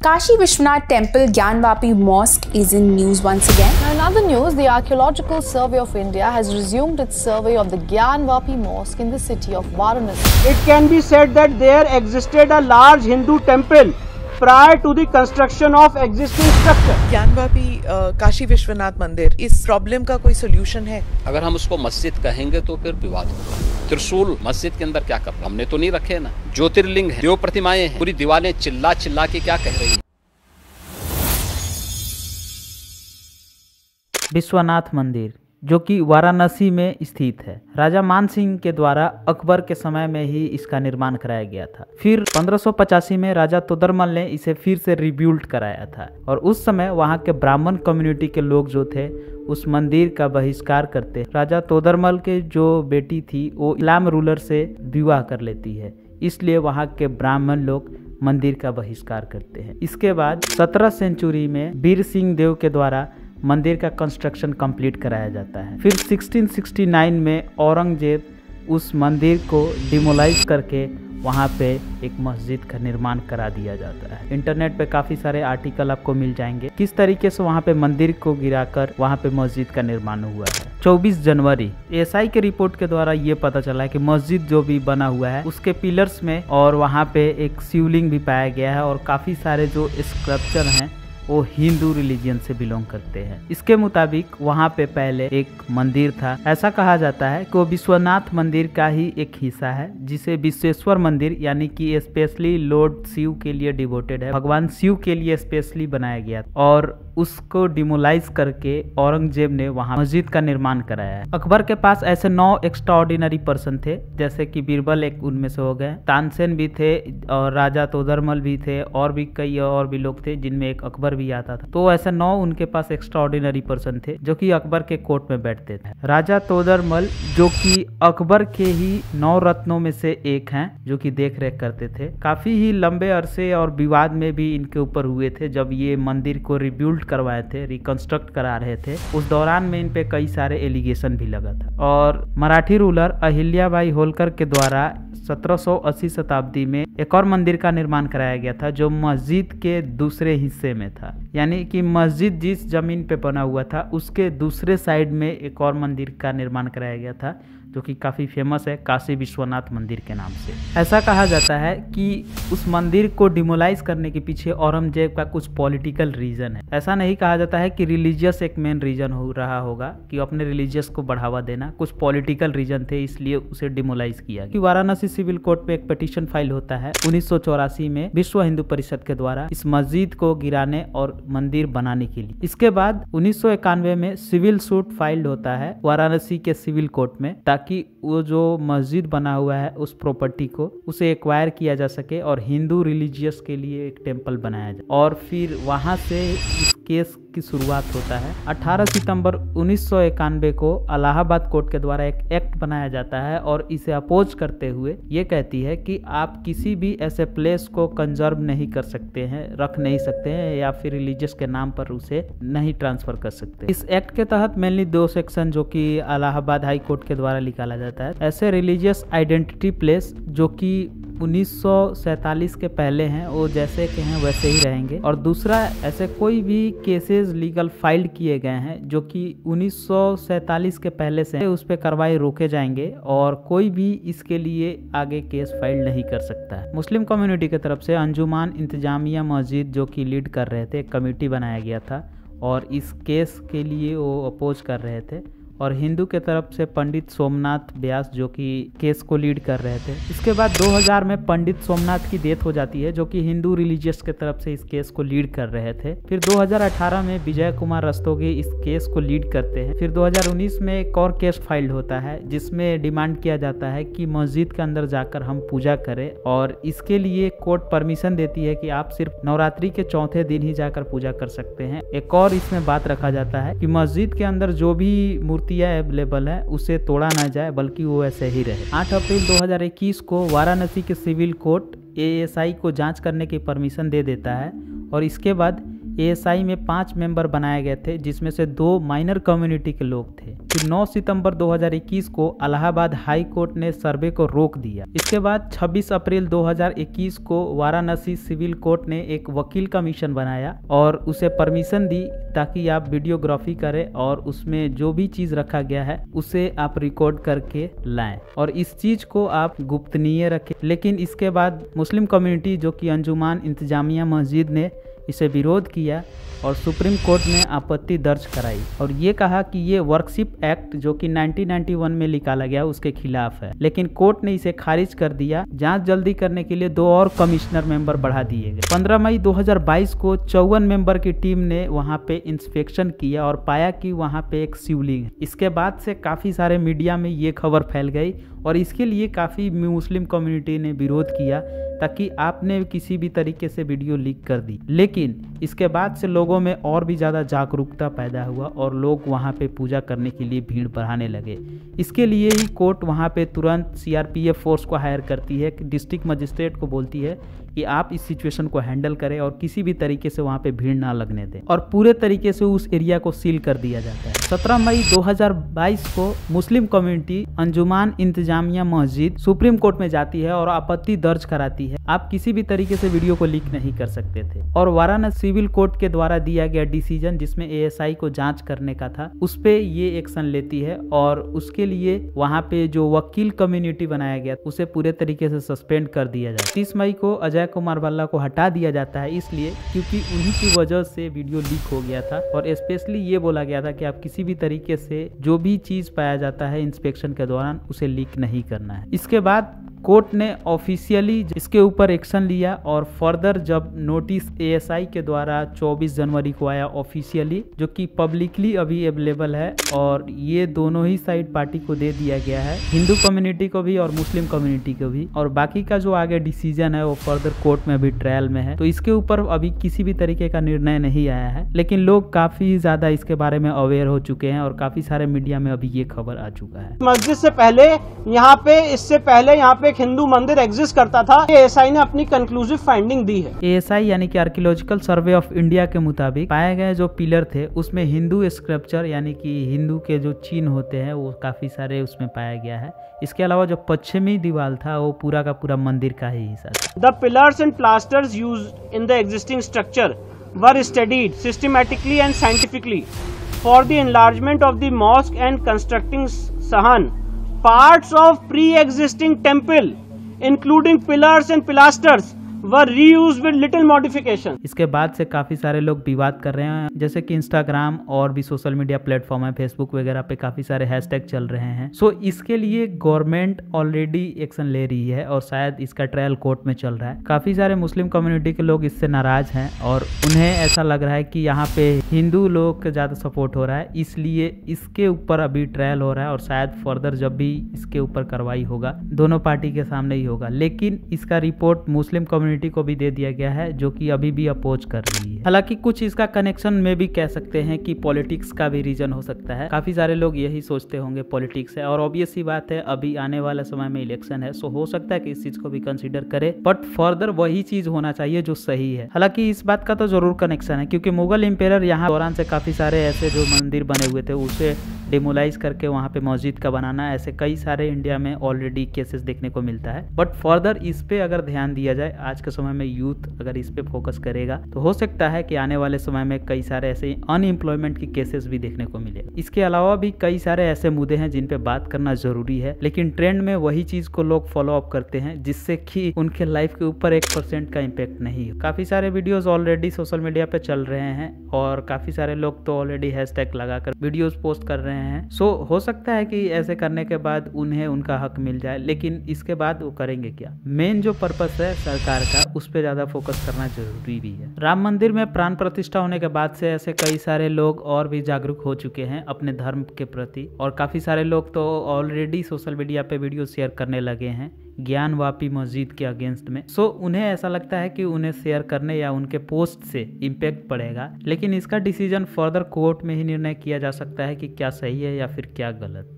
Kashi Vishwanath Temple Gyanvapi Mosque is in news once again. Now, in other news, the Archaeological Survey of India has resumed its survey of the Gyanvapi Mosque in the city of Varanasi. It can be said that there existed a large Hindu temple prior to the construction of existing structure. Gyanvapi Kashi Vishwanath मंदिर इस problem का कोई solution है? अगर हम उसको मस्जिद कहेंगे तो फिर विवाद होगा। त्रिशूल मस्जिद के अंदर क्या कर, हमने तो नहीं रखे ना। ज्योतिर्लिंग है, देव प्रतिमाएं हैं, पूरी दीवारें चिल्ला चिल्ला के क्या कह रही हैं। विश्वनाथ मंदिर जो कि वाराणसी में स्थित है, राजा मान सिंह के द्वारा अकबर के समय में ही इसका निर्माण कराया गया था। फिर 1585 में राजा तोदरमल ने इसे फिर से रिबिल्ड कराया था और उस समय वहां के ब्राह्मण कम्युनिटी के लोग जो थे उस मंदिर का बहिष्कार करते। राजा तोदरमल के जो बेटी थी वो इस्लाम रूलर से विवाह कर लेती है, इसलिए वहां के ब्राह्मण लोग मंदिर का बहिष्कार करते हैं। इसके बाद 17 सेंचुरी में वीर सिंह देव के द्वारा मंदिर का कंस्ट्रक्शन कंप्लीट कराया जाता है। फिर 1669 में औरंगजेब उस मंदिर को डिमोलाइज करके वहाँ पे एक मस्जिद का निर्माण करा दिया जाता है। इंटरनेट पे काफ़ी सारे आर्टिकल आपको मिल जाएंगे किस तरीके से वहाँ पे मंदिर को गिराकर वहाँ पे मस्जिद का निर्माण हुआ है। 24 जनवरी एएसआई के रिपोर्ट के द्वारा ये पता चला है कि मस्जिद जो भी बना हुआ है उसके पिलर्स में और वहाँ पे एक शिवलिंग भी पाया गया है और काफ़ी सारे जो स्कल्पचर हैं वो हिंदू रिलीजन से बिलोंग करते हैं। इसके मुताबिक वहाँ पे पहले एक मंदिर था। ऐसा कहा जाता है कि वो विश्वनाथ मंदिर का ही एक हिस्सा है जिसे विश्वेश्वर मंदिर यानी कि स्पेशली लॉर्ड शिव के लिए डिवोटेड है, भगवान शिव के लिए स्पेशली बनाया गया और उसको डिमोलाइज करके औरंगजेब ने वहाँ मस्जिद का निर्माण कराया है। अकबर के पास ऐसे 9 एक्स्ट्राऑर्डिनरी पर्सन थे, जैसे कि बीरबल एक उनमें से हो गए, तानसेन भी थे और राजा तोदरमल भी थे और भी कई और भी लोग थे जिनमें एक अकबर भी आता था। तो ऐसे 9 उनके पास एक्स्ट्राऑर्डिनरी पर्सन थे जो कि अकबर के कोर्ट में बैठते थे। राजा तोदरमल जो कि अकबर के ही 9 रत्नों में से एक हैं जो कि देख रेख करते थे। काफी ही लंबे अरसे और विवाद में भी इनके ऊपर हुए थे जब ये मंदिर को रिबिल्ड करवाए थे, रिकंस्ट्रक्ट करा रहे थे। उस दौरान में इन पे कई सारे एलिगेशन भी लगा था और मराठी रूलर अहिल्याबाई होलकर के द्वारा 1780 शताब्दी में एक और मंदिर का निर्माण कराया गया था जो मस्जिद के दूसरे हिस्से में था, यानी कि मस्जिद जिस जमीन पे बना हुआ था उसके दूसरे साइड में एक और मंदिर का निर्माण कराया गया था जो कि काफ़ी फेमस है काशी विश्वनाथ मंदिर के नाम से। ऐसा कहा जाता है कि उस मंदिर को डिमोलाइज करने के पीछे औरंगजेब का कुछ पॉलिटिकल रीजन है। ऐसा नहीं कहा जाता है कि रिलीजियस एक मेन रीजन हो रहा होगा कि अपने रिलीजियस को बढ़ावा देना, कुछ पॉलिटिकल रीजन थे इसलिए उसे डिमोलाइज किया। कि वाराणसी सिविल कोर्ट पे एक पिटीशन फाइल होता है 1984 में विश्व हिंदू परिषद के द्वारा इस मस्जिद को गिराने और मंदिर बनाने के लिए। इसके बाद 1991 में सिविल सूट फाइल्ड होता है वाराणसी के सिविल कोर्ट में ताकि वो जो मस्जिद बना हुआ है उस प्रॉपर्टी को उसे एक्वायर किया जा सके और हिंदू रिलीजियस के लिए एक टेम्पल बनाया जाए। और फिर वहां से इस केस की शुरुआत होता है। 18 सितंबर 1991 को इलाहाबाद कोर्ट के द्वारा एक एक्ट बनाया जाता है और इसे अपोज करते हुए ये कहती है कि आप किसी भी ऐसे प्लेस को कंजर्व नहीं कर सकते हैं, रख नहीं सकते हैं या फिर रिलीजियस के नाम पर उसे नहीं ट्रांसफर कर सकते। इस एक्ट के तहत मेनली 2 सेक्शन जो कि इलाहाबाद हाई कोर्ट के द्वारा निकाला जाता है। ऐसे रिलीजियस आइडेंटिटी प्लेस जो कि 1947 के पहले हैं वो जैसे के हैं वैसे ही रहेंगे और दूसरा ऐसे कोई भी केसेस लीगल फाइल्ड किए गए हैं जो कि 1947 के पहले से उस पर कार्रवाई रोके जाएंगे और कोई भी इसके लिए आगे केस फाइल नहीं कर सकता है। मुस्लिम कम्युनिटी की तरफ से अंजुमान इंतजामिया मस्जिद जो कि लीड कर रहे थे, एक कमेटी बनाया गया था और इस केस के लिए वो अपोज कर रहे थे और हिंदू के तरफ से पंडित सोमनाथ व्यास जो कि केस को लीड कर रहे थे। इसके बाद 2000 में पंडित सोमनाथ की डेथ हो जाती है जो कि हिंदू रिलीजियस के तरफ से इस केस को लीड कर रहे थे। फिर 2018 में विजय कुमार रस्तोगी इस केस को लीड करते हैं। फिर 2019 में एक और केस फाइल्ड होता है जिसमें डिमांड किया जाता है कि मस्जिद के अंदर जाकर हम पूजा करें और इसके लिए कोर्ट परमिशन देती है कि आप सिर्फ नवरात्रि के चौथे दिन ही जाकर पूजा कर सकते हैं। एक और इसमें बात रखा जाता है कि मस्जिद के अंदर जो भी अवेलेबल है उसे तोड़ा ना जाए बल्कि वो ऐसे ही रहे। 8 अप्रैल 2021 को वाराणसी के सिविल कोर्ट एएसआई को जांच करने की परमिशन दे देता है और इसके बाद एएसआई में 5 मेंबर बनाए गए थे जिसमें से 2 माइनर कम्युनिटी के लोग थे। फिर 9 सितंबर 2021 को इलाहाबाद हाई कोर्ट ने सर्वे को रोक दिया। इसके बाद 26 अप्रैल 2021 को वाराणसी सिविल कोर्ट ने एक वकील कमीशन बनाया और उसे परमिशन दी ताकि आप वीडियोग्राफी करें और उसमें जो भी चीज रखा गया है उसे आप रिकॉर्ड करके लाएं और इस चीज को आप गुप्तनीय रखें। लेकिन इसके बाद मुस्लिम कम्युनिटी जो कि अंजुमान इंतजामिया मस्जिद ने इसे विरोध किया और सुप्रीम कोर्ट ने आपत्ति दर्ज कराई और ये कहा कि ये वर्कशिप एक्ट जो कि 1991 में निकाला गया उसके खिलाफ है। लेकिन कोर्ट ने इसे खारिज कर दिया। जांच जल्दी करने के लिए 2 और कमिश्नर मेंबर बढ़ा दिए गए। 15 मई 2022 को 54 मेंबर की टीम ने वहां पे इंस्पेक्शन किया और पाया कि वहां पे एक शिवलिंग है। इसके बाद से काफी सारे मीडिया में ये खबर फैल गई और इसके लिए काफी मुस्लिम कम्युनिटी ने विरोध किया ताकि आपने किसी भी तरीके से वीडियो लीक कर दी। लेकिन इसके बाद से लोगों में और भी ज़्यादा जागरूकता पैदा हुआ और लोग वहां पे पूजा करने के लिए भीड़ बढ़ाने लगे। इसके लिए ही कोर्ट वहां पे तुरंत सीआरपीएफ फोर्स को हायर करती है, डिस्ट्रिक्ट मजिस्ट्रेट को बोलती है कि आप इस सिचुएशन को हैंडल करें और किसी भी तरीके से वहां पे भीड़ ना लगने दें और पूरे तरीके से उस एरिया को सील कर दिया जाता है। 17 मई 2022 को मुस्लिम कम्युनिटी अंजुमान इंतजामिया मस्जिद सुप्रीम कोर्ट में जाती है और आपत्ति दर्ज कराती है। आप किसी भी तरीके से वीडियो को लीक नहीं कर सकते थे और वाराणसी सिविल कोर्ट के द्वारा दिया गया डिसीजन जिसमें एएसआई को जांच करने का था उस पे ये एक्शन लेती है और उसके लिए वहां पे जो वकील कम्युनिटी बनाया गया उसे पूरे तरीके से सस्पेंड कर दिया जाता है। 30 मई को अजय कुमार भल्ला को हटा दिया जाता है इसलिए क्योंकि उन्हीं की वजह से वीडियो लीक हो गया था और स्पेशली ये बोला गया था कि आप किसी भी तरीके से जो भी चीज पाया जाता है इंस्पेक्शन के दौरान उसे लीक नहीं करना है। इसके बाद कोर्ट ने ऑफिशियली इसके ऊपर एक्शन लिया और फर्दर जब नोटिस एएसआई के द्वारा 24 जनवरी को आया ऑफिशियली जो कि पब्लिकली अभी अवेलेबल है और ये दोनों ही साइड पार्टी को दे दिया गया है, हिंदू कम्युनिटी को भी और मुस्लिम कम्युनिटी को भी। और बाकी का जो आगे डिसीजन है वो फर्दर कोर्ट में अभी ट्रायल में है तो इसके ऊपर अभी किसी भी तरीके का निर्णय नहीं आया है। लेकिन लोग काफी ज्यादा इसके बारे में अवेयर हो चुके हैं और काफी सारे मीडिया में अभी ये खबर आ चुका है। मस्जिद से पहले इससे पहले यहाँ पे हिंदू मंदिर एग्जिस्ट करता था। एएसआई ने अपनी कंक्लूसिव फाइंडिंग दी है। एएसआई यानी कि आर्कियोलॉजिकल सर्वे ऑफ इंडिया के मुताबिक पाए गए जो पिलर थे उसमें हिंदू स्क्रप्चर यानी कि हिंदू के जो चिन्ह होते हैं वो काफी सारे उसमें पाया गया है। इसके अलावा जो पश्चिमी दीवार था वो पूरा का पूरा मंदिर का ही हिस्सा था। The pillars and plasters used in the existing structure were studied systematically and scientifically for the enlargement of the mosque and constructing सहन parts of pre-existing temple including pillars and pilasters were reused with little modification। इसके बाद से काफी सारे लोग विवाद कर रहे हैं जैसे कि इंस्टाग्राम और भी सोशल मीडिया प्लेटफॉर्म है, फेसबुक वगैरह पे काफी सारे हैशटैग चल रहे हैं। सो इसके लिए गवर्नमेंट ऑलरेडी एक्शन ले रही है और शायद इसका ट्रायल कोर्ट में चल रहा है। काफी सारे मुस्लिम कम्युनिटी के लोग इससे नाराज हैं और उन्हें ऐसा लग रहा है कि यहाँ पे हिंदू लोग का ज्यादा सपोर्ट हो रहा है, इसलिए इसके ऊपर अभी ट्रायल हो रहा है और शायद फर्दर जब भी इसके ऊपर कार्रवाई होगा दोनों पार्टी के सामने ही होगा। लेकिन इसका रिपोर्ट मुस्लिम कम्युनिटी को भी दे दिया गया है जो कि अभी भी अपोज कर रही है। हालांकि कुछ इसका कनेक्शन में भी कह सकते हैं कि पॉलिटिक्स का भी रीजन हो सकता है। काफी सारे लोग यही सोचते होंगे पॉलिटिक्स है और ऑब्वियस सी बात है अभी आने वाले समय में इलेक्शन है सो हो सकता है कि इस चीज को भी कंसीडर करे बट फर्दर वही चीज होना चाहिए जो सही है। हालांकि इस बात का तो जरूर कनेक्शन है क्योंकि मुगल इंपेयर यहाँ दौरान से काफी सारे ऐसे जो मंदिर बने हुए थे उसे डिमोलाइज करके वहाँ पे मस्जिद का बनाना, ऐसे कई सारे इंडिया में ऑलरेडी केसेस देखने को मिलता है। बट फर्दर इस पे अगर ध्यान दिया जाए, आज के समय में यूथ अगर इस पे फोकस करेगा तो हो सकता है कि आने वाले समय में कई सारे ऐसे अनएम्प्लॉयमेंट की केसेस भी देखने को मिलेगा। इसके अलावा भी कई सारे ऐसे मुद्दे हैं जिन पे बात करना जरूरी है, लेकिन ट्रेंड में वही चीज को लोग फॉलो अप करते हैं जिससे कि उनके लाइफ के ऊपर 1% का इम्पैक्ट नहीं हो। काफी सारे वीडियोस ऑलरेडी सोशल मीडिया पे चल रहे हैं और काफी सारे लोग तो ऑलरेडी हैशटैग लगाकर वीडियोस पोस्ट कर रहे हैं। सो हो सकता है कि ऐसे करने के बाद उन्हें उनका हक मिल जाए, लेकिन इसके बाद वो करेंगे क्या? मेन जो पर्पस है सरकार का उस पर ज्यादा फोकस करना जरूरी भी है। राम मंदिर में प्राण प्रतिष्ठा होने के बाद से ऐसे कई सारे लोग और भी जागरूक हो चुके हैं अपने धर्म के प्रति और काफी सारे लोग तो ऑलरेडी सोशल मीडिया पे वीडियो शेयर करने लगे हैं ज्ञानवापी मस्जिद के अगेंस्ट में। सो उन्हें ऐसा लगता है कि उन्हें शेयर करने या उनके पोस्ट से इम्पैक्ट पड़ेगा, लेकिन इसका डिसीजन फर्दर कोर्ट में ही निर्णय किया जा सकता है कि क्या सही है या फिर क्या गलत।